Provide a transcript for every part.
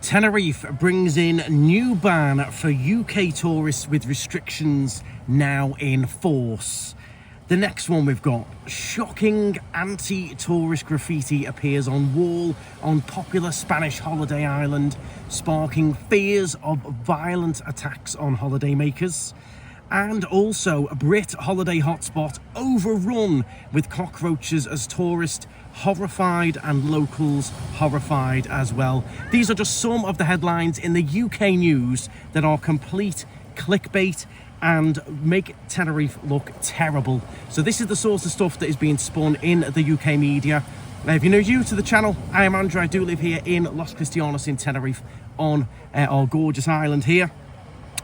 Tenerife brings in new ban for UK tourists with restrictions now in force. The next one we've got, shocking anti-tourist graffiti appears on wall on popular Spanish holiday island, sparking fears of violent attacks on holidaymakers. And also a Brit holiday hotspot overrun with cockroaches as tourists horrified and locals horrified as well. These are just some of the headlines in the UK news that are complete clickbait and make Tenerife look terrible. So this is the sort of stuff that is being spun in the UK media. If you're new to the channel, I am Andrew. I do live here in Los Cristianos in Tenerife on our gorgeous island here.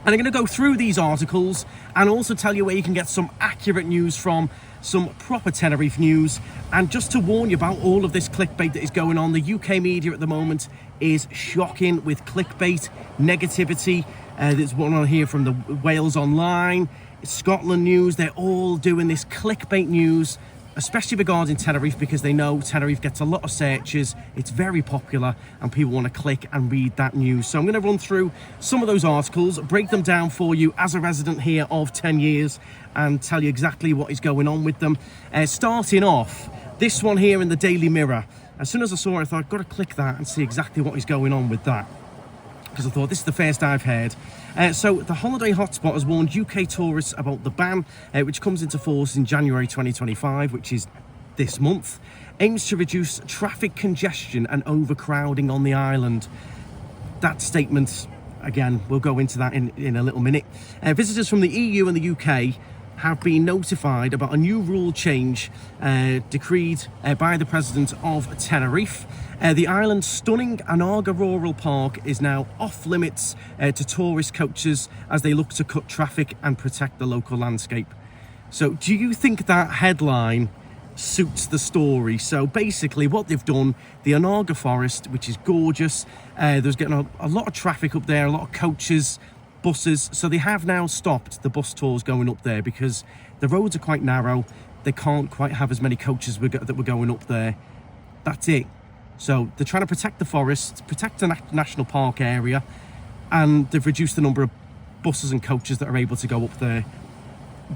And I'm going to go through these articles and also tell you where you can get some accurate news from, some proper Tenerife news. And just to warn you about all of this clickbait that is going on, the UK media at the moment is shocking with clickbait, negativity. There's one on here from the Wales Online, Scotland News. They're all doing this clickbait news, especially regarding Tenerife, because they know Tenerife gets a lot of searches, it's very popular, and people want to click and read that news. So I'm going to run through some of those articles, break them down for you as a resident here of 10 years, and tell you exactly what is going on with them. Starting off, this one here in the Daily Mirror. As soon as I saw it, I thought, I've got to click that and see exactly what is going on with that, because I thought this is the first I've heard. So the holiday hotspot has warned UK tourists about the ban, which comes into force in January 2025, which is this month, aims to reduce traffic congestion and overcrowding on the island. That statement, again, we'll go into that in a little minute. Visitors from the EU and the UK have been notified about a new rule change decreed by the president of Tenerife. The island's stunning Anaga rural park is now off limits to tourist coaches as they look to cut traffic and protect the local landscape. So do you think that headline suits the story? So basically what they've done, the Anaga forest, which is gorgeous, there's getting a lot of traffic up there, a lot of coaches, buses, so they have now stopped the bus tours going up there because the roads are quite narrow. They can't quite have as many coaches that were going up there. That's it. So they're trying to protect the forest, protect the national park area, and they've reduced the number of buses and coaches that are able to go up there.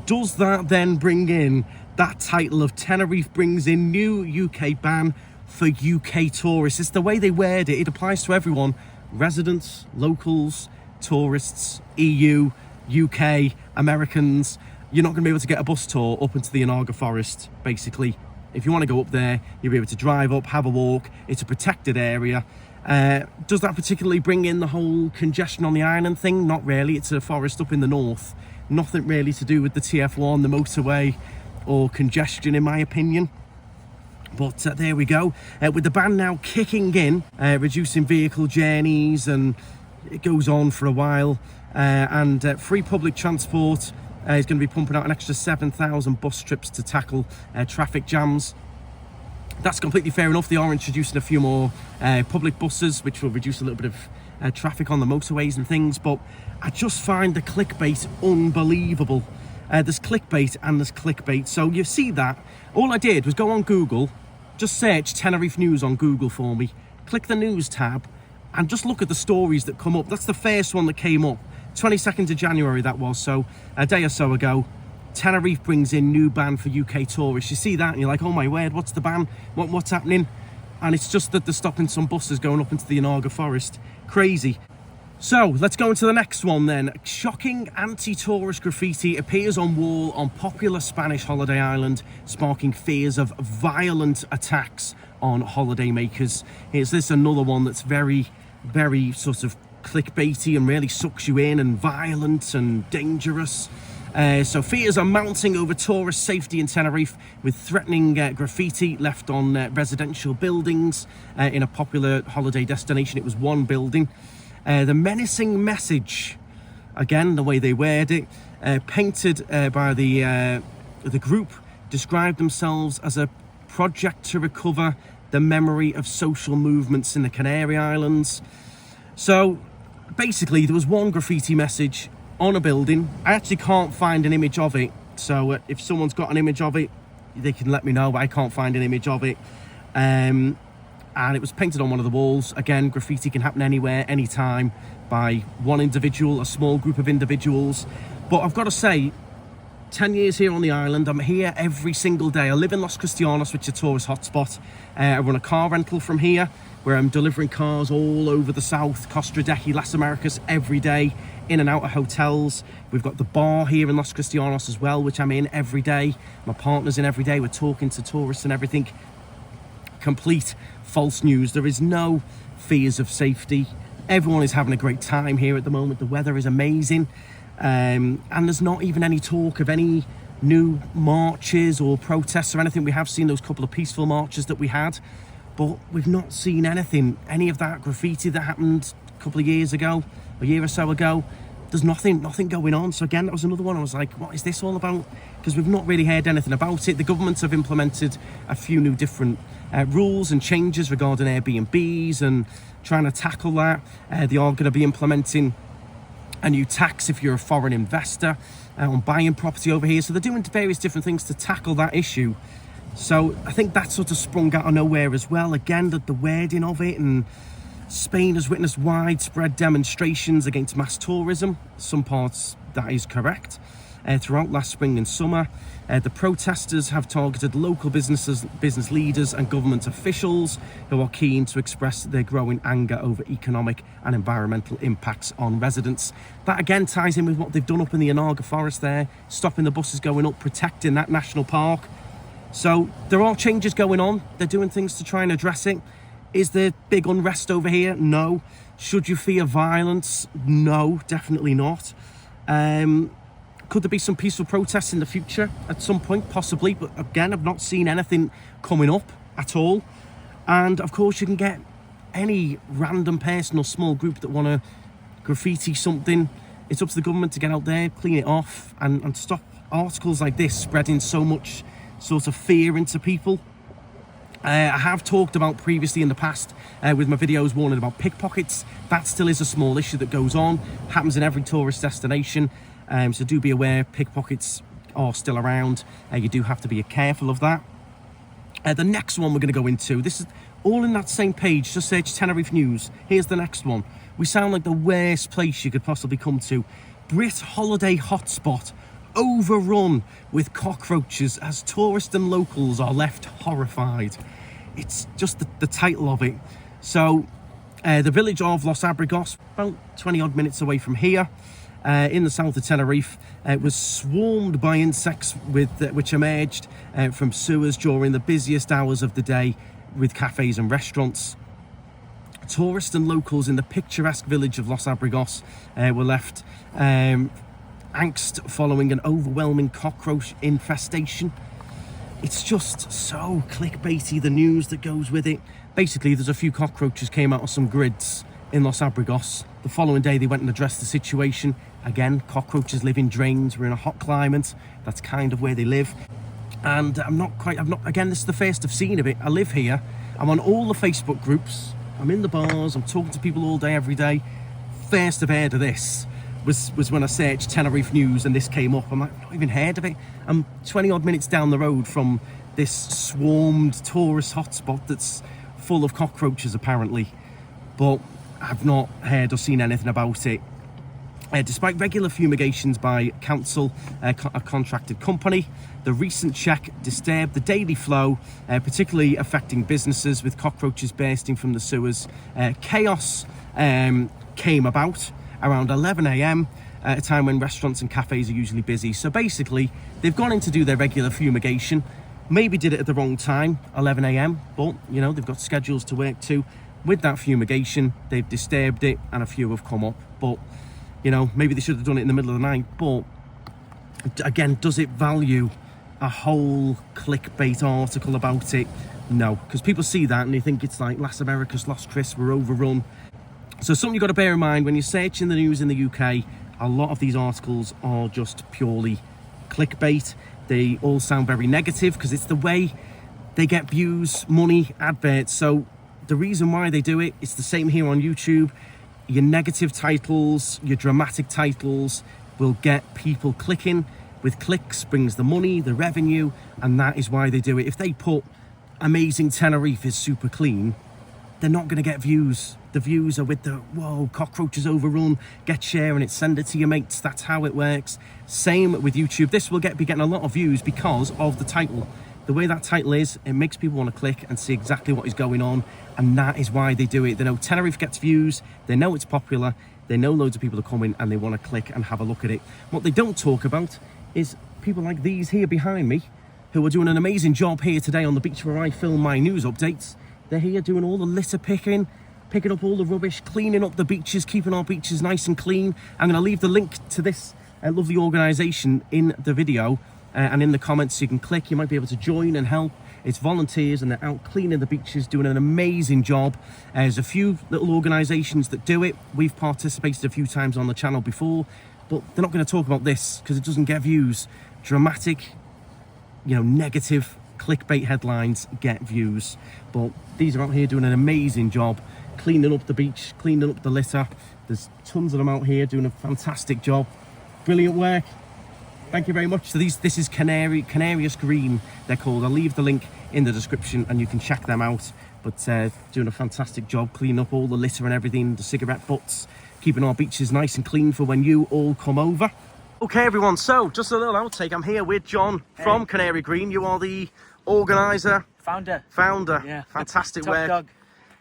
Does that then bring in that title of Tenerife brings in new UK ban for UK tourists? It's the way they word it. It applies to everyone, residents, locals, tourists, EU, UK, Americans. You're not going to be able to get a bus tour up into the Anaga forest, basically. If you want to go up there, you'll be able to drive up, have a walk. It's a protected area. Does that particularly bring in the whole congestion on the island thing? Not really. It's a forest up in the north. Nothing really to do with the TF1, the motorway, or congestion, in my opinion. But there we go. With the ban now kicking in, reducing vehicle journeys, and it goes on for a while, and free public transport is going to be pumping out an extra 7,000 bus trips to tackle traffic jams. That's completely fair enough. They are introducing a few more public buses, which will reduce a little bit of traffic on the motorways and things, but I just find the clickbait unbelievable. There's clickbait and there's clickbait. So you see that. All I did was go on Google, just search Tenerife News on Google for me, click the news tab, and just look at the stories that come up. That's the first one that came up. 22nd of January that was, so a day or so ago. Tenerife brings in new ban for UK tourists. You see that and you're like, oh my word, what's the ban? What's happening? And it's just that they're stopping some buses going up into the Anaga forest. Crazy. So let's go into the next one then. Shocking anti-tourist graffiti appears on wall on popular Spanish holiday island, sparking fears of violent attacks on holidaymakers. Here's this another one that's very, very sort of clickbaity and really sucks you in, and violent and dangerous. So fears are mounting over tourist safety in Tenerife, with threatening graffiti left on residential buildings in a popular holiday destination. It was one building. The menacing message, again the way they word it, painted by the group, described themselves as a project to recover the memory of social movements in the Canary Islands. So basically there was one graffiti message on a building. I actually can't find an image of it, so if someone's got an image of it, they can let me know, but I can't find an image of it. and it was painted on one of the walls. Again, graffiti can happen anywhere, anytime, by one individual, a small group of individuals. But I've got to say, 10 years here on the island, I'm here every single day. I live in Los Cristianos, which is a tourist hotspot. I run a car rental from here, where I'm delivering cars all over the south, Costa Rica, Las Americas, every day, in and out of hotels. We've got the bar here in Los Cristianos as well, which I'm in every day. My partner's in every day. We're talking to tourists and everything. Complete false news. There is no fears of safety. Everyone is having a great time here at the moment. The weather is amazing. And there's not even any talk of any new marches or protests or anything. We have seen those couple of peaceful marches that we had, but we've not seen anything, any of that graffiti that happened a couple of years ago, a year or so ago. There's nothing going on. So again, that was another one. I was like, what is this all about? Because we've not really heard anything about it. The governments have implemented a few new different rules and changes regarding Airbnbs and trying to tackle that. They are going to be implementing a new tax if you're a foreign investor on buying property over here. So they're doing various different things to tackle that issue. So I think that sort of sprung out of nowhere as well. Again, the wording of it, and Spain has witnessed widespread demonstrations against mass tourism. Some parts that is correct. Throughout last spring and summer, the protesters have targeted local businesses, business leaders and government officials who are keen to express their growing anger over economic and environmental impacts on residents. That again ties in with what they've done up in the Anaga forest there, stopping the buses going up, protecting that national park. So there are changes going on. They're doing things to try and address it. Is there big unrest over here? No. Should you fear violence? No, definitely not. Could there be some peaceful protests in the future at some point? Possibly, but again, I've not seen anything coming up at all. And of course, you can get any random person or small group that want to graffiti something. It's up to the government to get out there, clean it off, and stop articles like this spreading so much sort of fear into people. I have talked about previously in the past with my videos warning about pickpockets. That still is a small issue that goes on, happens in every tourist destination. So do be aware, pickpockets are still around. You do have to be careful of that. The next one we're going to go into, this is all in that same page, just search Tenerife News. Here's the next one. We sound like the worst place you could possibly come to. Brit holiday hotspot overrun with cockroaches as tourists and locals are left horrified. It's just the title of it. So the village of Los Abrigos, about 20 odd minutes away from here, in the south of Tenerife, was swarmed by insects which emerged from sewers during the busiest hours of the day with cafes and restaurants. Tourists and locals in the picturesque village of Los Abrigos were left angst following an overwhelming cockroach infestation. It's just so clickbaity, the news that goes with it. Basically, there's a few cockroaches came out of some grids in Los Abrigos. The following day, they went and addressed the situation. Again, cockroaches live in drains. We're in a hot climate. That's kind of where they live. And again, this is the first I've seen of it. I live here. I'm on all the Facebook groups. I'm in the bars. I'm talking to people all day, every day. First I've heard of this was when I searched Tenerife News and this came up. I'm like, I've not even heard of it. I'm 20 odd minutes down the road from this swarmed tourist hotspot that's full of cockroaches apparently. But I've not heard or seen anything about it. Despite regular fumigations by council, a contracted company, the recent check disturbed the daily flow, particularly affecting businesses with cockroaches bursting from the sewers. Chaos came about around 11 a.m, at a time when restaurants and cafes are usually busy. So basically, they've gone in to do their regular fumigation, maybe did it at the wrong time, 11 a.m, but, you know, they've got schedules to work to. With that fumigation, they've disturbed it and a few have come up. But, you know, maybe they should have done it in the middle of the night. But, again, does it value a whole clickbait article about it? No, because people see that and they think it's like Las Americas, Los Chris, we're overrun. So something you've got to bear in mind when you're searching the news in the UK, a lot of these articles are just purely clickbait. They all sound very negative because it's the way they get views, money, adverts. So the reason why they do it, it's the same here on YouTube. Your negative titles, your dramatic titles will get people clicking. With clicks brings the money, the revenue, and that is why they do it. If they put amazing Tenerife is super clean, they're not going to get views. The views are with the, whoa, cockroaches overrun, get share and it, send it to your mates. That's how it works. Same with YouTube. This will be getting a lot of views because of the title. The way that title is, it makes people want to click and see exactly what is going on, and that is why they do it. They know Tenerife gets views, they know it's popular, they know loads of people are coming and they want to click and have a look at it. What they don't talk about is people like these here behind me, who are doing an amazing job here today on the beach where I film my news updates. They're here doing all the litter picking up all the rubbish, cleaning up the beaches, keeping our beaches nice and clean. I'm going to leave the link to this lovely organisation in the video and in the comments, so you can click. You might be able to join and help. It's volunteers and they're out cleaning the beaches, doing an amazing job. There's a few little organisations that do it. We've participated a few times on the channel before, but they're not going to talk about this because it doesn't get views. Dramatic, you know, negative clickbait headlines get views, but these are out here doing an amazing job, cleaning up the beach, cleaning up the litter. There's tons of them out here doing a fantastic job. Brilliant work. Thank you very much. So this is Canarius Green, they're called. I'll leave the link in the description and you can check them out. But doing a fantastic job cleaning up all the litter and everything, the cigarette butts, keeping our beaches nice and clean for when you all come over. Okay everyone, so just a little outtake. I'm here with John from Canary Green. You are the organiser? Founder. Yeah. Fantastic work. Dog.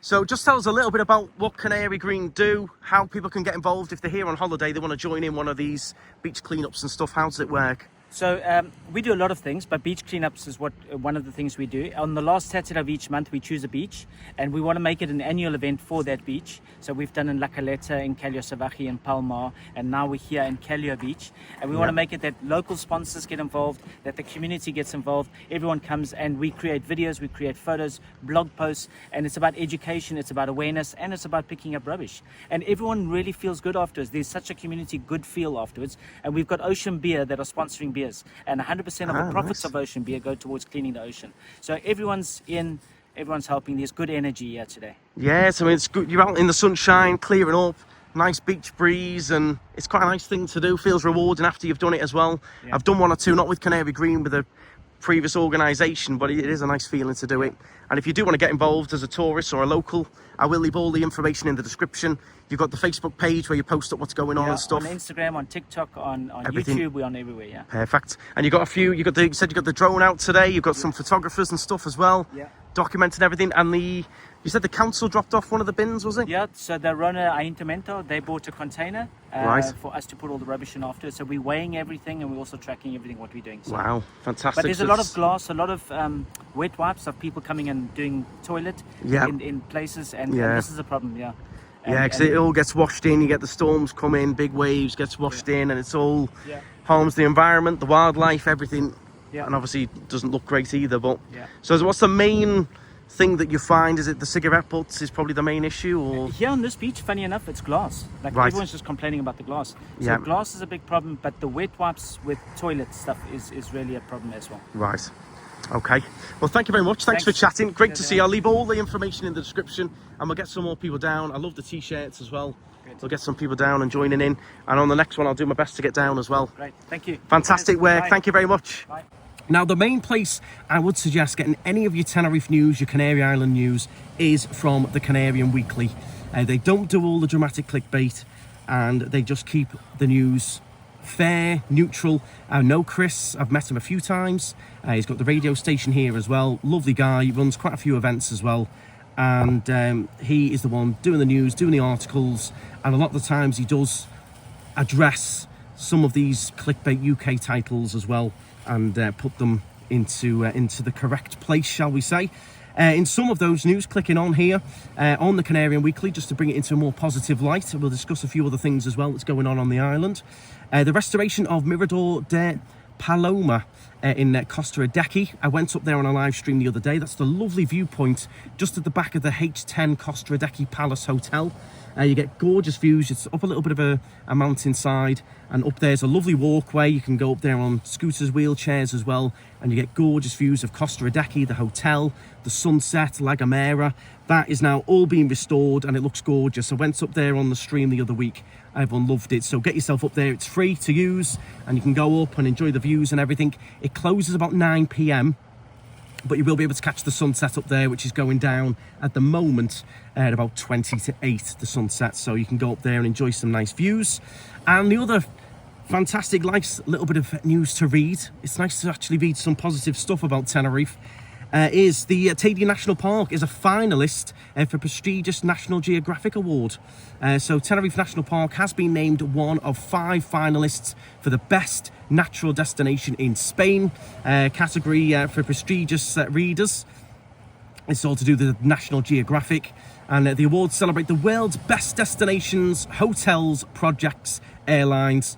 So just tell us a little bit about what Canary Green do, how people can get involved if they're here on holiday, they want to join in one of these beach cleanups and stuff. How does it work? So we do a lot of things, but beach cleanups is one of the things we do. On the last Saturday of each month, we choose a beach, and we want to make it an annual event for that beach. So we've done in La Caleta, in Callio Savaji, in Palma, and now we're here in Callio Beach. And we want to make it that local sponsors get involved, that the community gets involved, everyone comes, and we create videos, we create photos, blog posts, and it's about education, it's about awareness, and it's about picking up rubbish. And everyone really feels good afterwards. There's such a community good feel afterwards. And we've got Ocean Beer that are sponsoring beers, and 100% of the profits of Ocean Beer go towards cleaning the ocean. So everyone's helping. There's good energy here today. Yes, I mean, it's good. You're out in the sunshine, clearing up, nice beach breeze, and it's quite a nice thing to do. Feels rewarding after you've done it as well. Yeah. I've done one or two, not with Canary Green, with a previous organisation, but it is a nice feeling to do it. And if you do want to get involved as a tourist or a local, I will leave all the information in the description. You've got the Facebook page where you post up what's going on and stuff. On Instagram, on TikTok, on YouTube, we're on everywhere. Yeah. Perfect. And you got a few. You said you got the drone out today. You've got some photographers and stuff as well. Yeah. Documenting everything. And you said the council dropped off one of the bins, was it? Yeah. So the Rona Ayuntamiento, they bought a container for us to put all the rubbish in after. So we're weighing everything and we're also tracking everything what we're doing. So. Wow, fantastic. But there's a lot of glass, a lot of wet wipes of people coming and doing toilet in places, and this is a problem. Yeah. Yeah, because it all gets washed in. You get the storms come in, big waves gets washed in, and it's all harms the environment, the wildlife, everything. Yeah. And obviously it doesn't look great either. But so what's the main thing that you find? Is it the cigarette butts is probably the main issue? Or here on this beach, funny enough, it's glass. Like everyone's just complaining about the glass. So glass is a big problem, but the wet wipes with toilet stuff is really a problem as well. Right. Okay. Well, thank you very much. Thanks for chatting. Great to see you. I'll leave all the information in the description, and we'll get some more people down. I love the t-shirts as well. We'll get some people down and joining in. And on the next one, I'll do my best to get down as well. Great. Thank you. Fantastic work. Bye. Thank you very much. Bye. Now, the main place I would suggest getting any of your Tenerife news, your Canary Island news, is from the Canarian Weekly. They don't do all the dramatic clickbait, and they just keep the news fair, neutral. I know Chris, I've met him a few times. He's got the radio station here as well. Lovely guy, he runs quite a few events as well. And he is the one doing the news, doing the articles, and a lot of the times he does address some of these clickbait UK titles as well, and put them into the correct place, shall we say. In some of those news, clicking on here on the Canarian Weekly, just to bring it into a more positive light. We'll discuss a few other things as well that's going on the island. The restoration of Mirador de Paloma in Costa Adeje. I went up there on a live stream the other day. That's the lovely viewpoint just at the back of the H10 Costa Adeje Palace Hotel. You get gorgeous views. It's up a little bit of a mountainside, and up there's a lovely walkway. You can go up there on scooters, wheelchairs as well, and you get gorgeous views of Costa Adeje, the hotel, the sunset, La Gomera. That is now all being restored and it looks gorgeous. I went up there on the stream the other week. Everyone loved it. So get yourself up there. It's free to use and you can go up and enjoy the views and everything. It closes about 9 p.m. but you will be able to catch the sunset up there, which is going down at the moment at about 20 to 8, the sunset. So you can go up there and enjoy some nice views. And the other fantastic, nice little bit of news to read, it's nice to actually read some positive stuff about Tenerife, is the Teide National Park is a finalist for prestigious National Geographic Award. So Tenerife National Park has been named one of 5 finalists for the best natural destination in Spain category for prestigious readers. It's all to do with National Geographic, and the awards celebrate the world's best destinations, hotels, projects, airlines,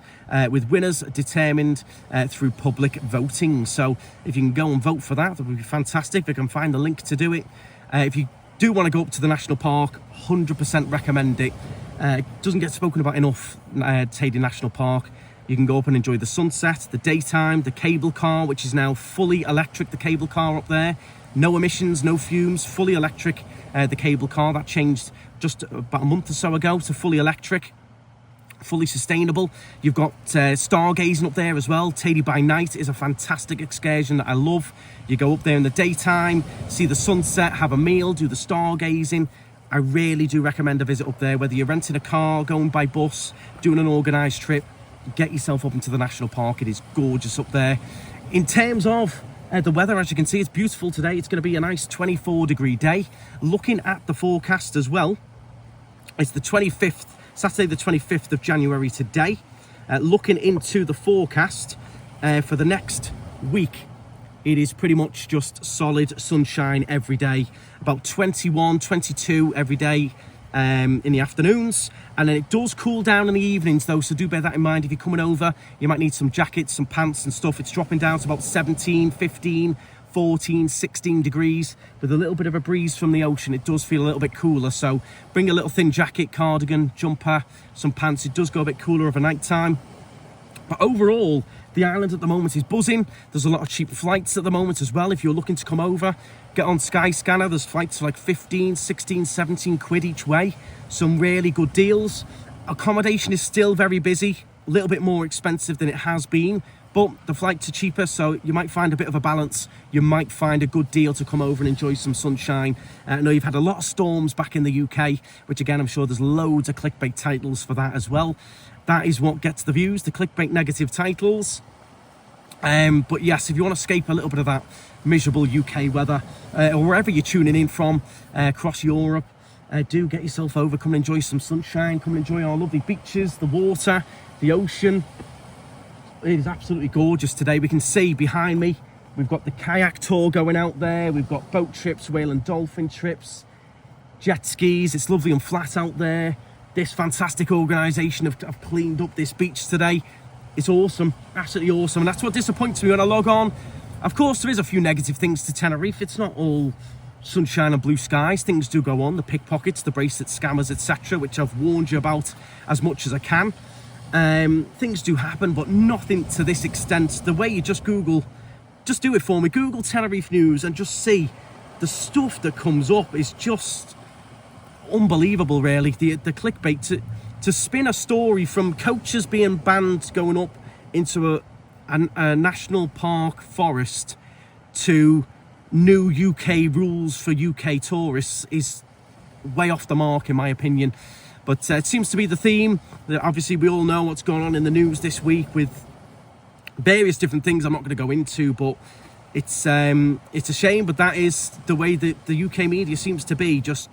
with winners determined through public voting. So if you can go and vote for that, that would be fantastic. We can find the link to do it. If you do want to go up to the national park, 100% recommend it. It doesn't get spoken about enough, Teide National Park. You can go up and enjoy the sunset, the daytime, the cable car, which is now fully electric, the cable car up there. No emissions, no fumes, fully electric, the cable car. That changed just about a month or so ago to fully electric, fully sustainable. You've got stargazing up there as well. Teide by night is a fantastic excursion that I love. You go up there in the daytime, see the sunset, have a meal, do the stargazing. I really do recommend a visit up there, whether you're renting a car, going by bus, doing an organised trip. Get yourself up into the national park. It is gorgeous up there. In terms of the weather, as you can see, it's beautiful today. It's going to be a nice 24-degree day. Looking at the forecast as well, it's the 25th, Saturday the 25th of January today. Looking into the forecast for the next week, it is pretty much just solid sunshine every day. About 21, 22 every day in the afternoons. And then it does cool down in the evenings though, so do bear that in mind. If you're coming over, you might need some jackets, some pants and stuff. It's dropping down to about 17, 15, 14, 16 degrees with a little bit of a breeze from the ocean. It does feel a little bit cooler, so bring a little thin jacket, cardigan, jumper, some pants. It does go a bit cooler over night time. But overall, the island at the moment is buzzing. There's a lot of cheap flights at the moment as well. If you're looking to come over, get on Skyscanner. There's flights for like 15, 16, 17 quid each way. Some really good deals. Accommodation is still very busy, a little bit more expensive than it has been, but the flights are cheaper, so you might find a bit of a balance. You might find a good deal to come over and enjoy some sunshine. I know you've had a lot of storms back in the UK, which again, I'm sure there's loads of clickbait titles for that as well. That is what gets the views, the clickbait negative titles. But yes, if you want to escape a little bit of that miserable UK weather, or wherever you're tuning in from across Europe, do get yourself over, come and enjoy some sunshine, come and enjoy our lovely beaches, the water, the ocean. It is absolutely gorgeous today. We can see behind me, we've got the kayak tour going out there, we've got boat trips, whale and dolphin trips, jet skis. It's lovely and flat out there. This fantastic organisation have cleaned up this beach today. It's awesome, absolutely awesome. And that's what disappoints me when I log on. Of course, there is a few negative things to Tenerife. It's not all sunshine and blue skies. Things do go on, the pickpockets, the bracelet scammers, etc., which I've warned you about as much as I can. Things do happen, but nothing to this extent. The way you just Google, just do it for me, Google Tenerife News and just see the stuff that comes up is just unbelievable, really. The clickbait to spin a story from coaches being banned going up into a national park forest to new UK rules for UK tourists is way off the mark, in my opinion. But it seems to be the theme. Obviously, we all know what's going on in the news this week with various different things I'm not going to go into, but it's a shame, but that is the way that the UK media seems to be. Just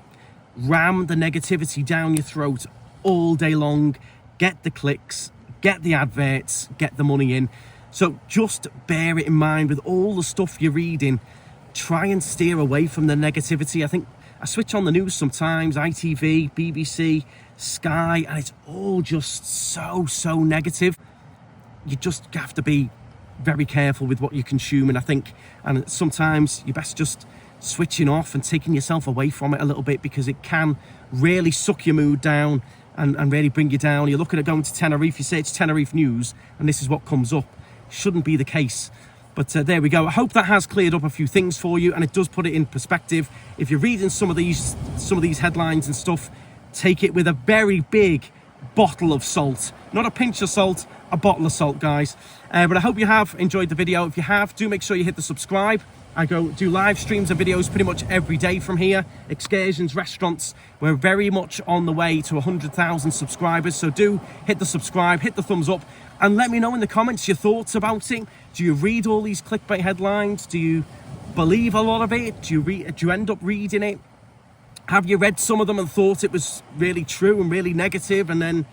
ram the negativity down your throat all day long, get the clicks, get the adverts, get the money in. So just bear it in mind with all the stuff you're reading. Try and steer away from the negativity. I think I switch on the news sometimes, ITV, BBC, Sky, and it's all just so negative. You just have to be very careful with what you're consuming, I think. And sometimes you're best just switching off and taking yourself away from it a little bit, because it can really suck your mood down and really bring you down. You're looking at going to Tenerife, you say it's Tenerife News, and this is what comes up. Shouldn't be the case. But there we go. I hope that has cleared up a few things for you, and it does put it in perspective. If you're reading some of these headlines and stuff, take it with a very big bottle of salt. Not a pinch of salt, a bottle of salt, guys. But I hope you have enjoyed the video. If you have, do make sure you hit the subscribe I do live streams and videos pretty much every day from here. Excursions, restaurants. We're very much on the way to 100,000 subscribers. So do hit the subscribe, hit the thumbs up, and let me know in the comments your thoughts about it. Do you read all these clickbait headlines? Do you believe a lot of it? Do you end up reading it? Have you read some of them and thought it was really true and really negative, and then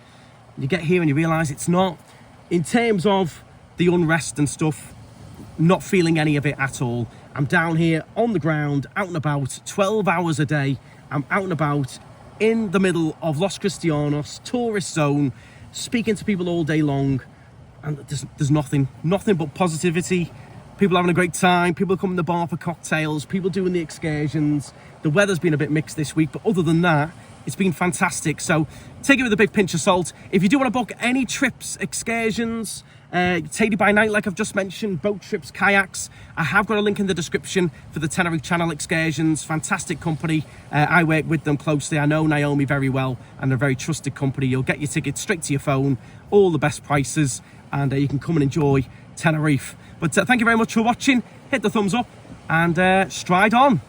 you get here and you realise it's not? In terms of the unrest and stuff, not feeling any of it at all. I'm down here on the ground, out and about, 12 hours a day. I'm out and about in the middle of Los Cristianos, tourist zone, speaking to people all day long, and there's nothing but positivity. People having a great time, people coming to the bar for cocktails, people doing the excursions. The weather's been a bit mixed this week, but other than that, it's been fantastic. So take it with a big pinch of salt. If you do want to book any trips, excursions, Taken by night, like I've just mentioned, boat trips, kayaks, I have got a link in the description for the Tenerife Channel excursions. Fantastic company. I work with them closely. I know Naomi very well, and they're a very trusted company. You'll get your tickets straight to your phone, all the best prices, and you can come and enjoy Tenerife. But thank you very much for watching. Hit the thumbs up and stride on.